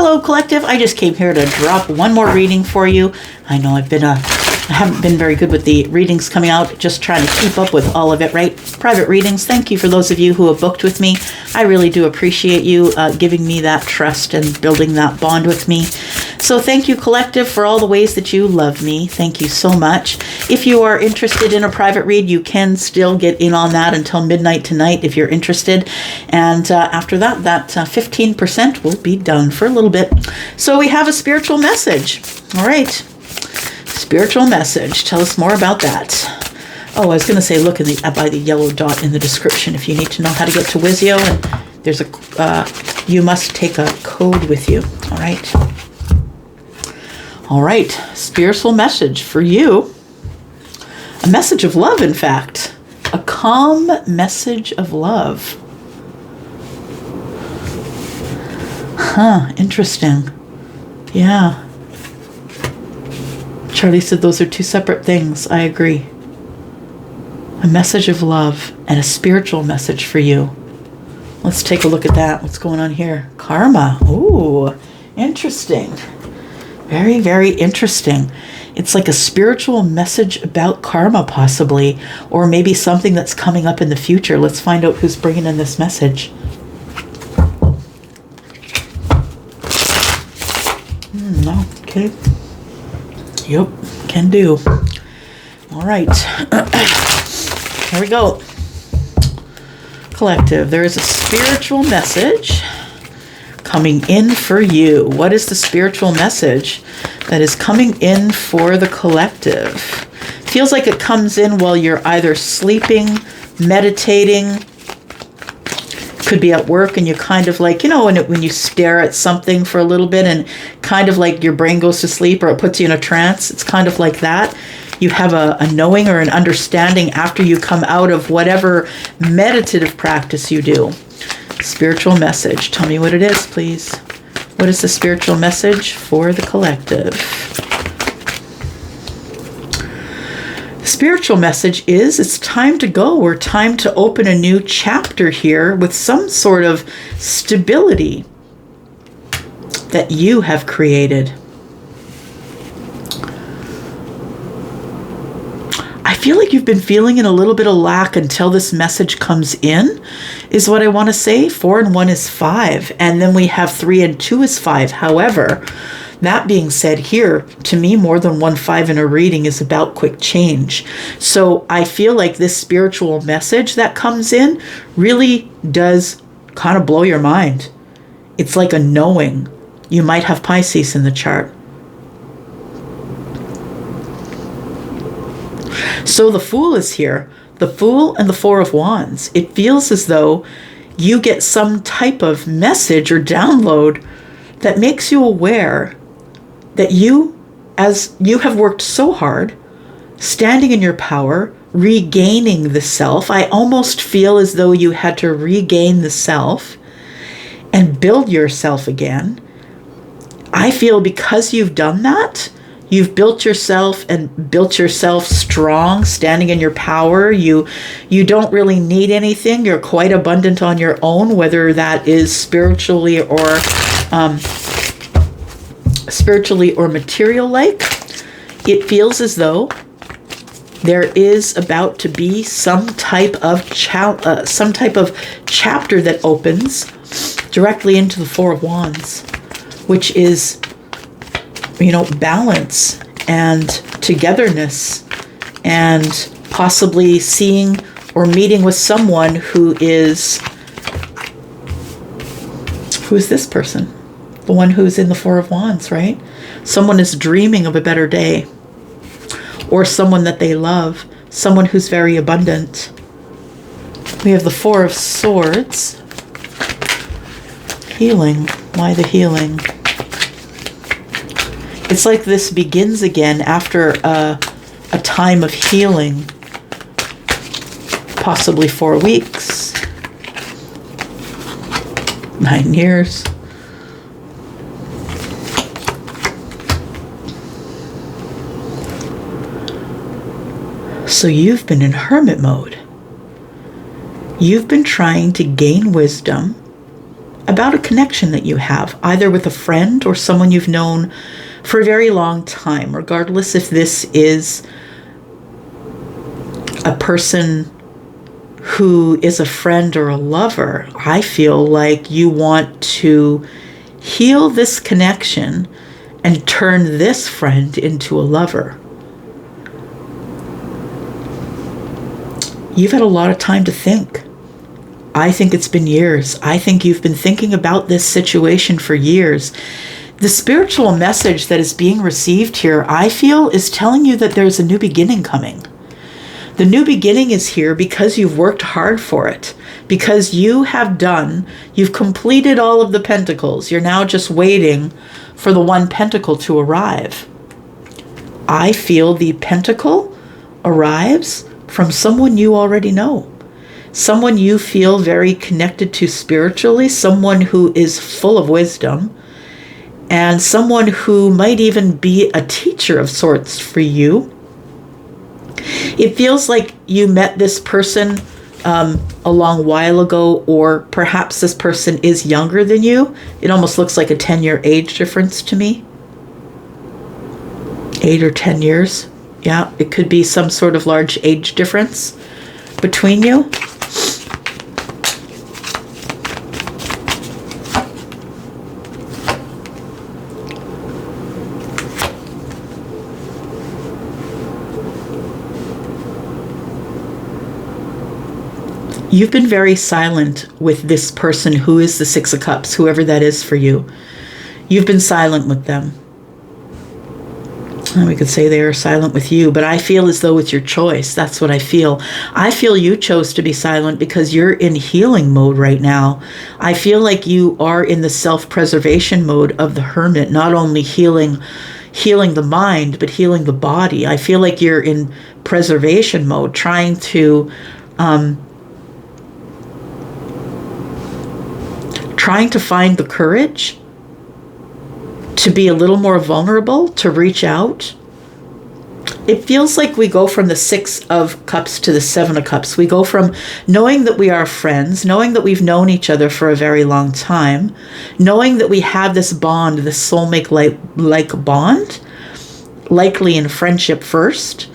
Hello, Collective. I just came here to drop one more reading for you. I know I haven't been very good with the readings coming out, just trying to keep up with all of it, right? Private readings. Thank you for those of you who have booked with me. I really do appreciate you giving me that trust and building that bond with me. So thank you, Collective, for all the ways that you love me. Thank you so much. If you are interested in a private read, you can still get in on that until midnight tonight if you're interested. And after that, 15% will be done for a little bit. So we have a spiritual message. All right. Spiritual message. Tell us more about that. Oh, I was going to say, look by the yellow dot in the description if you need to know how to get to Wizio. And there's you must take a code with you. All right. All right, spiritual message for you. A message of love, in fact. A calm message of love. Huh, interesting. Yeah. Charlie said those are two separate things. I agree. A message of love and a spiritual message for you. Let's take a look at that. What's going on here? Karma. Ooh, interesting. Very, very interesting. It's like a spiritual message about karma, possibly, or maybe something that's coming up in the future. Let's find out who's bringing in this message. No, okay. Yep, can do. All right. Here we go. Collective, there is a spiritual message coming in for you. What is the spiritual message that is coming in for the collective? Feels like it comes in while you're either sleeping, meditating, could be at work, and you kind of like, when you stare at something for a little bit and kind of like your brain goes to sleep or it puts you in a trance. It's kind of like that. You have a knowing or an understanding after you come out of whatever meditative practice you do. Spiritual message. Tell me what it is, please. What is the spiritual message for the collective? The spiritual message is it's time to go, or time to open a new chapter here with some sort of stability that you have created. I feel like you've been feeling in a little bit of lack until this message comes in, is what I want to say. 4 and 1 is 5. And then we have 3 and 2 is 5. However, that being said, here, to me, more than 1 5 in a reading is about quick change. So I feel like this spiritual message that comes in really does kind of blow your mind. It's like a knowing. You might have Pisces in the chart. So the Fool is here. The Fool and the 4 of Wands. It feels as though you get some type of message or download that makes you aware that you, as you have worked so hard, standing in your power, regaining the self. I almost feel as though you had to regain the self and build yourself again. I feel because you've done that, you've built yourself and built yourself strong, standing in your power. You don't really need anything. You're quite abundant on your own, whether that is spiritually or material-like. It feels as though there is about to be some type of chapter that opens directly into the 4 of Wands, which is, balance and togetherness, and possibly seeing or meeting with someone who is this person? The one who's in the 4 of Wands, right? Someone is dreaming of a better day, or someone that they love, someone who's very abundant. We have the 4 of Swords. Healing. Why the healing? It's like this begins again after a time of healing, possibly 4 weeks, 9 years. So you've been in hermit mode. You've been trying to gain wisdom about a connection that you have, either with a friend or someone you've known for a very long time, regardless if this is a person who is a friend or a lover. I feel like you want to heal this connection and turn this friend into a lover. You've had a lot of time to think. I think it's been years. I think you've been thinking about this situation for years. The spiritual message that is being received here, I feel, is telling you that there's a new beginning coming. The new beginning is here because you've worked hard for it, because you've completed all of the pentacles. You're now just waiting for the one pentacle to arrive. I feel the pentacle arrives from someone you already know. Someone you feel very connected to spiritually, someone who is full of wisdom, and someone who might even be a teacher of sorts for you. It feels like you met this person a long while ago, or perhaps this person is younger than you. It almost looks like a 10-year age difference to me. 8 or 10 years. Yeah, it could be some sort of large age difference between you. You've been very silent with this person who is the Six of Cups, whoever that is for you. You've been silent with them. And we could say they are silent with you, but I feel as though it's your choice. That's what I feel. I feel you chose to be silent because you're in healing mode right now. I feel like you are in the self-preservation mode of the Hermit, not only healing the mind, but healing the body. I feel like you're in preservation mode, trying to find the courage to be a little more vulnerable, to reach out. It feels like we go from the Six of Cups to the Seven of Cups. We go from knowing that we are friends, knowing that we've known each other for a very long time, knowing that we have this bond, this soulmate-like bond, likely in friendship first,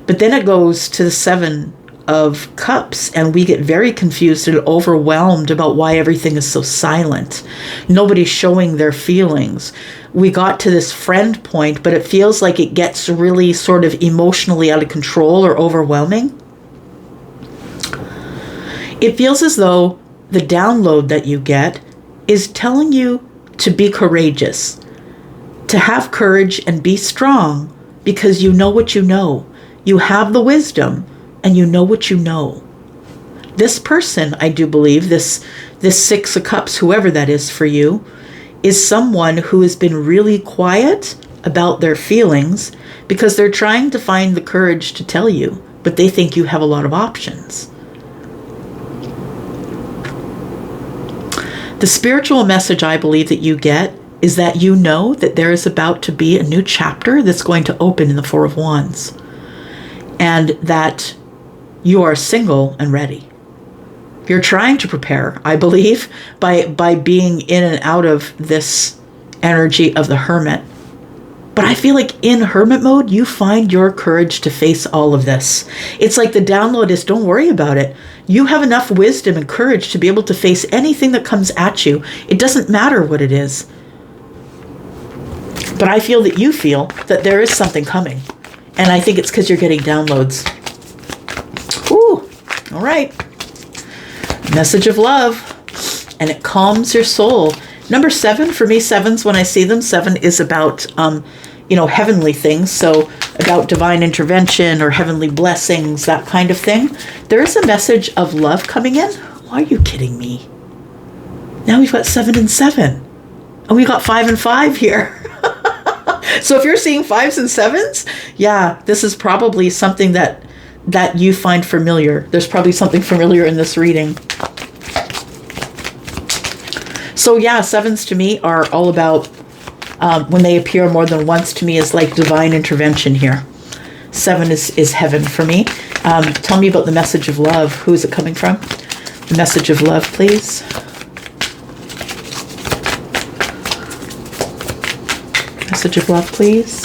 but then it goes to the Seven of Cups, and we get very confused and overwhelmed about why everything is so silent. Nobody's showing their feelings. We got to this friend point, but it feels like it gets really sort of emotionally out of control or overwhelming. It feels as though the download that you get is telling you to be courageous, to have courage and be strong, because you know what you know. You have the wisdom, and you know what you know. This person, I do believe, this Six of Cups, whoever that is for you, is someone who has been really quiet about their feelings because they're trying to find the courage to tell you, but they think you have a lot of options. The spiritual message I believe that you get is that you know that there is about to be a new chapter that's going to open in the Four of Wands, and that you are single and ready. You're trying to prepare, I believe, by being in and out of this energy of the Hermit. But I feel like in Hermit mode, you find your courage to face all of this. It's like the download is, don't worry about it. You have enough wisdom and courage to be able to face anything that comes at you. It doesn't matter what it is. But I feel that you feel that there is something coming. And I think it's because you're getting downloads. Ooh, all right. Message of love. And it calms your soul. Number 7, for me, 7s, when I see them, 7 is about, heavenly things. So about divine intervention or heavenly blessings, that kind of thing. There is a message of love coming in. Why are you kidding me? Now we've got 7 and 7. And we got 5 and 5 here. So if you're seeing 5s and 7s, yeah, this is probably something that you find familiar. There's probably something familiar in this reading. So yeah, 7s to me are all about, when they appear more than once to me, is like divine intervention here. 7 is heaven for me. Tell me about the message of love. Who is it coming from? The message of love, please. Message of love, please.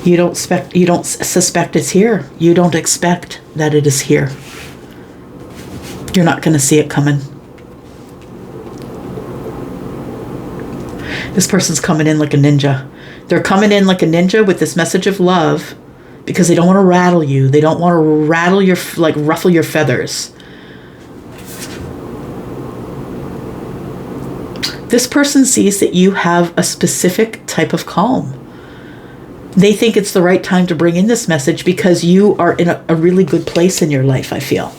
You don't suspect it's here. You don't expect that it is here. You're not going to see it coming. This person's coming in like a ninja. They're coming in like a ninja with this message of love because they don't want to rattle you. They don't want to ruffle your feathers. This person sees that you have a specific type of calm. They think it's the right time to bring in this message because you are in a really good place in your life, I feel.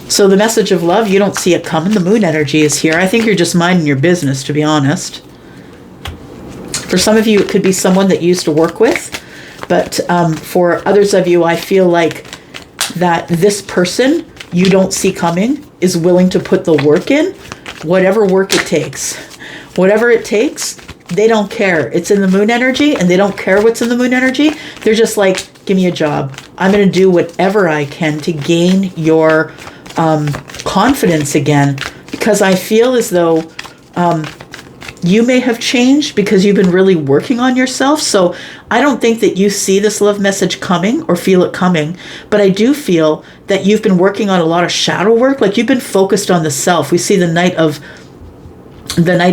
So the message of love, you don't see it coming. The moon energy is here. I think you're just minding your business, to be honest. For some of you, it could be someone that you used to work with. But for others of you, I feel like that this person you don't see coming is willing to put the work in, whatever work it takes. Whatever it takes, they don't care. It's in the moon energy, and they don't care what's in the moon energy. They're just like, give me a job. I'm going to do whatever I can to gain your confidence again, because I feel as though you may have changed because you've been really working on yourself. So I don't think that you see this love message coming or feel it coming, but I do feel that you've been working on a lot of shadow work. Like you've been focused on the self. We see the Knight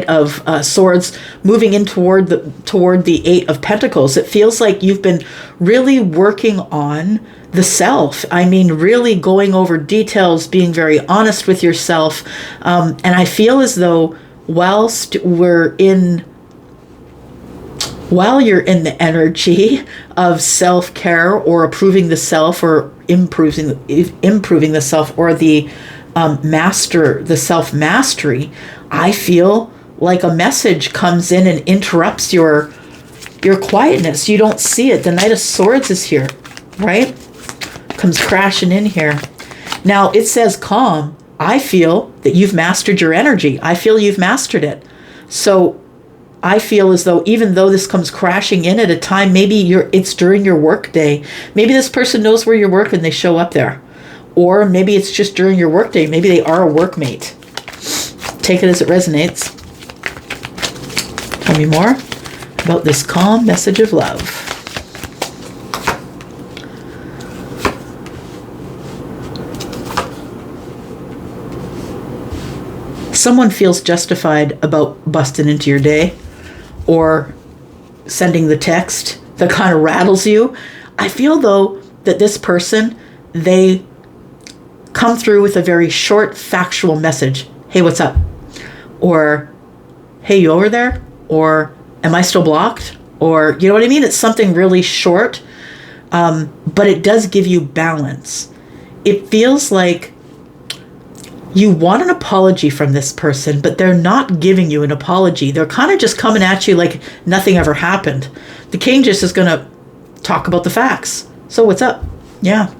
of Swords moving in toward the Eight of Pentacles. It feels like you've been really working on the self. I mean, really going over details, being very honest with yourself. And I feel as though while you're in the energy of self-care or approving the self or improving the self or the self-mastery, I feel like a message comes in and interrupts your quietness. You don't see it. The Knight of Swords is here, right? Comes crashing in here. Now it says calm. I feel that you've mastered your energy. I feel you've mastered it. So I feel as though even though this comes crashing in at a time, maybe it's during your work day. Maybe this person knows where you're working, they show up there. Or maybe it's just during your work day. Maybe they are a workmate. Take it as it resonates. Tell me more about this calm message of love. Someone feels justified about busting into your day or sending the text that kind of rattles you. I feel, though, that this person, they come through with a very short, factual message. Hey, what's up? Or, hey, you over there? Or, am I still blocked? Or, you know what I mean? It's something really short, but it does give you balance. It feels like you want an apology from this person, but they're not giving you an apology. They're kind of just coming at you like nothing ever happened. The king just is going to talk about the facts. So what's up? Yeah.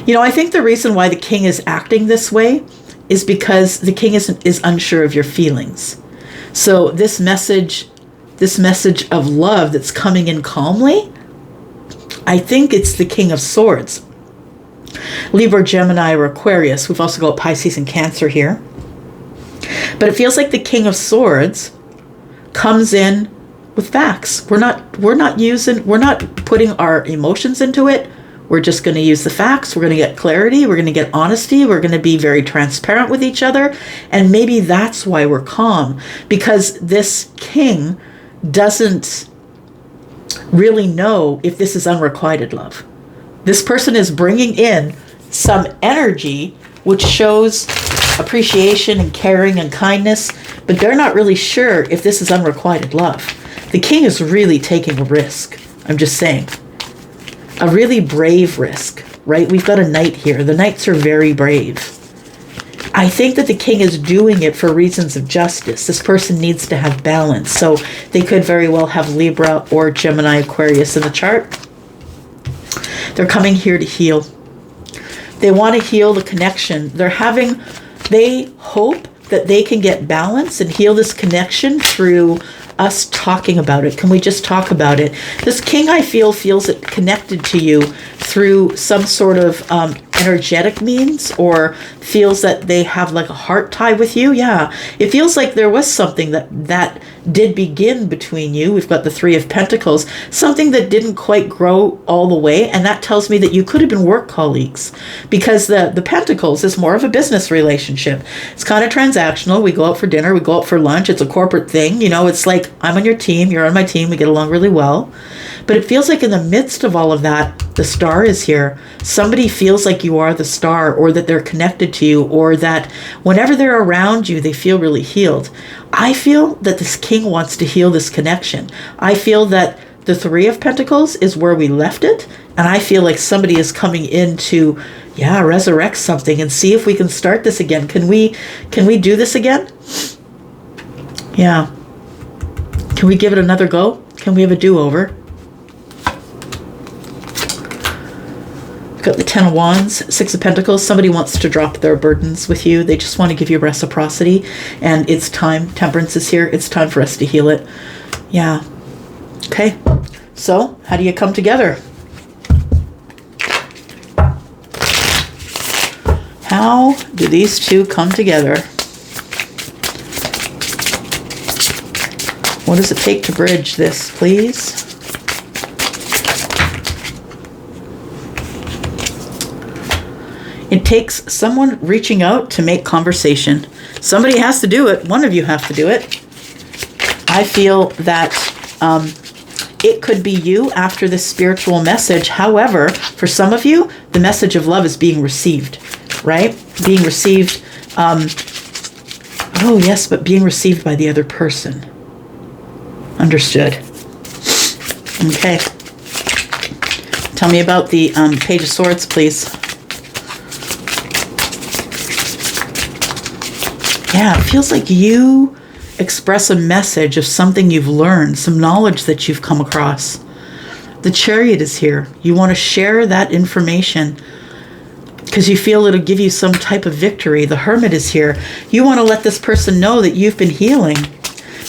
You know, I think the reason why the king is acting this way is because the king is unsure of your feelings. So this message of love that's coming in calmly, I think it's the King of Swords. Libra, Gemini, or Aquarius. We've also got Pisces and Cancer here. But it feels like the King of Swords comes in with facts. We're not putting our emotions into it. We're just going to use the facts. We're going to get clarity. We're going to get honesty. We're going to be very transparent with each other. And maybe that's why we're calm, because this king doesn't really know if this is unrequited love. This person is bringing in some energy which shows appreciation and caring and kindness, but they're not really sure if this is unrequited love. The king is really taking a risk. I'm just saying. A really brave risk, right? We've got a knight here. The knights are very brave. I think that the king is doing it for reasons of justice. This person needs to have balance. So they could very well have Libra or Gemini, Aquarius in the chart. They're coming here to heal. They want to heal the connection. They hope that they can get balance and heal this connection through us talking about it? Can we just talk about it? This king, I feel, feels it connected to you through some sort of energetic means, or feels that they have like a heart tie with you. Yeah, it feels like there was something that did begin between you. We've got the Three of Pentacles, something that didn't quite grow all the way, and that tells me that you could have been work colleagues, because the Pentacles is more of a business relationship. It's kind of transactional. We go out for dinner, we go out for lunch. It's a corporate thing. You know, it's like, I'm on your team, you're on my team, we get along really well. But it feels like in the midst of all of that, the star is here. Somebody feels like you are the star, or that they're connected to you, or that whenever they're around you, they feel really healed. I feel that this king wants to heal this connection. I feel that the Three of Pentacles is where we left it. And I feel like somebody is coming in to, resurrect something and see if we can start this again. Can we do this again? Yeah. Can we give it another go? Can we have a do-over? Got the Ten of Wands, Six of Pentacles. Somebody wants to drop their burdens with you. They just want to give you reciprocity. And it's time. Temperance is here. It's time for us to heal it. Yeah. Okay. So, how do you come together? How do these two come together? What does it take to bridge this, please? It takes someone reaching out to make conversation. Somebody has to do it. One of you have to do it. I feel that it could be you after this spiritual message. However, for some of you, the message of love is being received, right? Being received. Oh, yes, but being received by the other person. Understood. Okay. Tell me about the Page of Swords, please. Yeah, it feels like you express a message of something you've learned, some knowledge that you've come across. The Chariot is here. You want to share that information because you feel it'll give you some type of victory. The Hermit is here. You want to let this person know that you've been healing,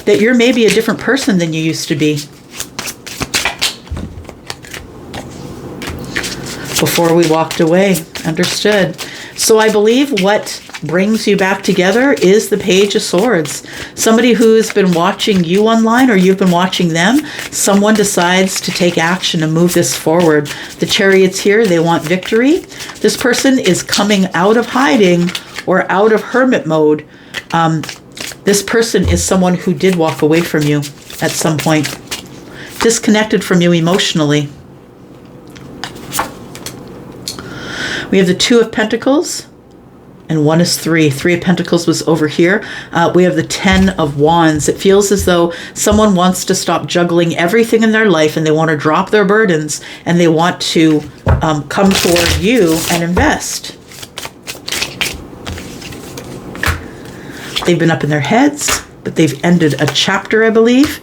that you're maybe a different person than you used to be. Before we walked away. Understood. So I believe what brings you back together is the Page of Swords. Somebody who's been watching you online, or you've been watching them, someone decides to take action and move this forward. The Chariot's here. They want victory. This person is coming out of hiding or out of hermit mode. This person is someone who did walk away from you at some point, disconnected from you emotionally. We have the Two of Pentacles, and one is three. Three of Pentacles was over here. We have the Ten of Wands. It feels as though someone wants to stop juggling everything in their life, and they want to drop their burdens, and they want to come toward you and invest. They've been up in their heads, but they've ended a chapter, I believe,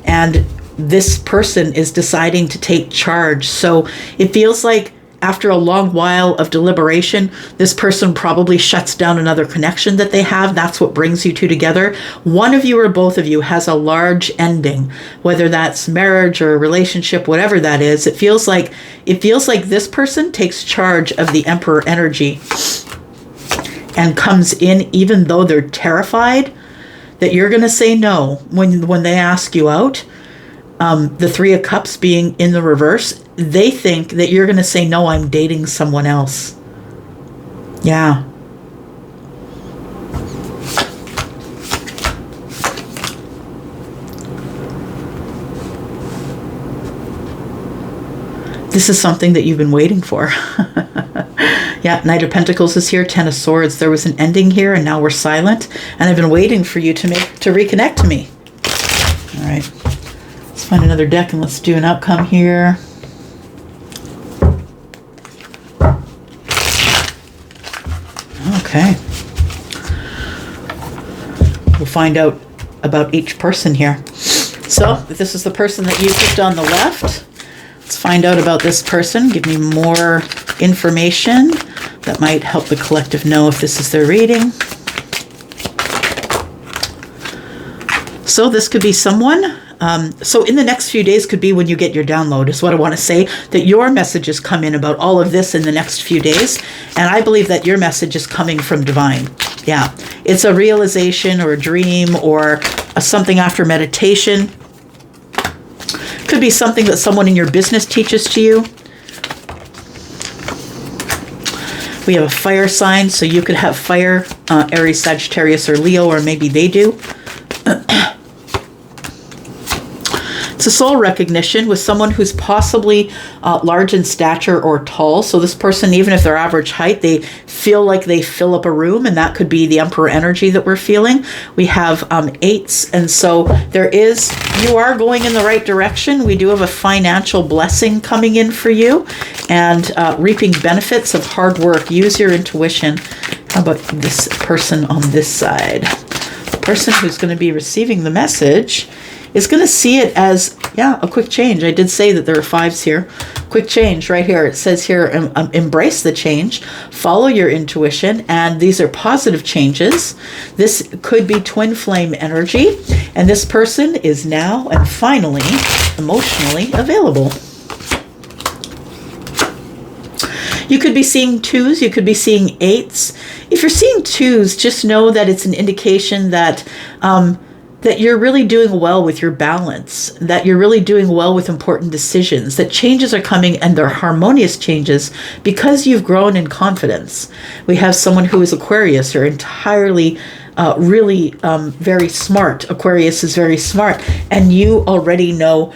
and this person is deciding to take charge. So it feels like after a long while of deliberation, this person probably shuts down another connection that they have. That's what brings you two together. One of you or both of you has a large ending, whether that's marriage or a relationship, whatever that is. It feels like this person takes charge of the Emperor energy and comes in, even though they're terrified that you're going to say no when they ask you out. The Three of Cups being in the reverse, they think that you're going to say, no, I'm dating someone else. Yeah. This is something that you've been waiting for. Yeah, Knight of Pentacles is here, Ten of Swords. There was an ending here, and now we're silent. And I've been waiting for you to reconnect to me. All right. Let's find another deck and let's do an outcome here. Okay. We'll find out about each person here. So, if this is the person that you picked on the left, let's find out about this person. Give me more information that might help the collective know if this is their reading. So this could be someone. So in the next few days could be when you get your download, is what I want to say, that your messages come in about all of this in the next few days. And I believe that your message is coming from divine. Yeah. It's a realization or a dream or something after meditation. Could be something that someone in your business teaches to you. We have a fire sign, so you could have fire, Aries, Sagittarius, or Leo, or maybe they do. It's a soul recognition with someone who's possibly large in stature or tall. So this person, even if they're average height, they feel like they fill up a room, and that could be the Emperor energy that we're feeling. We have 8s, and so you are going in the right direction. We do have a financial blessing coming in for you, and reaping benefits of hard work. Use your intuition. How about this person on this side? The person who's going to be receiving the message is going to see it as, a quick change. I did say that there are 5s here. Quick change right here. It says here, embrace the change, follow your intuition, and these are positive changes. This could be twin flame energy, and this person is now and finally emotionally available. You could be seeing 2s, you could be seeing 8s. If you're seeing 2s, just know that it's an indication that that you're really doing well with your balance, that you're really doing well with important decisions, that changes are coming and they're harmonious changes because you've grown in confidence. We have someone who is Aquarius or entirely really very smart. Aquarius is very smart, and you already know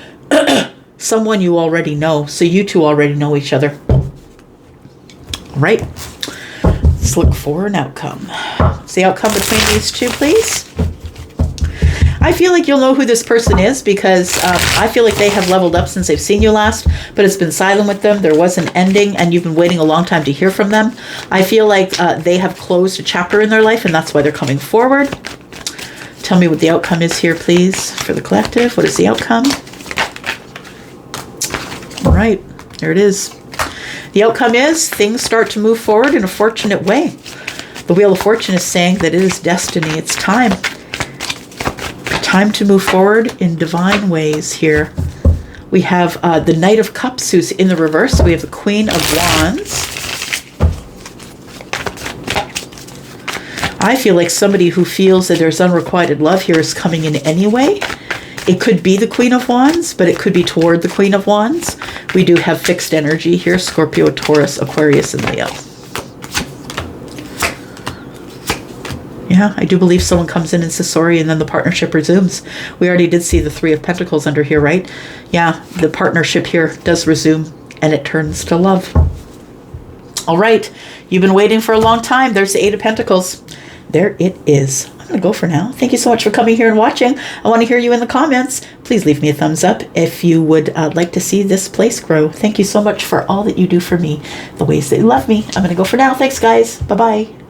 someone you already know, so you two already know each other. All right, let's look for an outcome. What's the outcome between these two, please? I feel like you'll know who this person is because I feel like they have leveled up since they've seen you last, but it's been silent with them. There was an ending, and you've been waiting a long time to hear from them. I feel like they have closed a chapter in their life, and that's why they're coming forward. Tell me what the outcome is here, please, for the collective. What is the outcome? All right, there it is. The outcome is things start to move forward in a fortunate way. The Wheel of Fortune is saying that it is destiny. It's time. Time to move forward in divine ways here. We have the Knight of Cups who's in the reverse. We have the Queen of Wands. I feel like somebody who feels that there's unrequited love here is coming in anyway. It could be the Queen of Wands, but it could be toward the Queen of Wands. We do have fixed energy here, Scorpio, Taurus, Aquarius, and Leo. Yeah, I do believe someone comes in and says sorry, and then the partnership resumes. We already did see the 3 of Pentacles under here, right? Yeah, the partnership here does resume, and it turns to love. All right, you've been waiting for a long time. There's the 8 of Pentacles. There it is. I'm going to go for now. Thank you so much for coming here and watching. I want to hear you in the comments. Please leave me a thumbs up if you would like to see this place grow. Thank you so much for all that you do for me, the ways that you love me. I'm going to go for now. Thanks, guys. Bye-bye.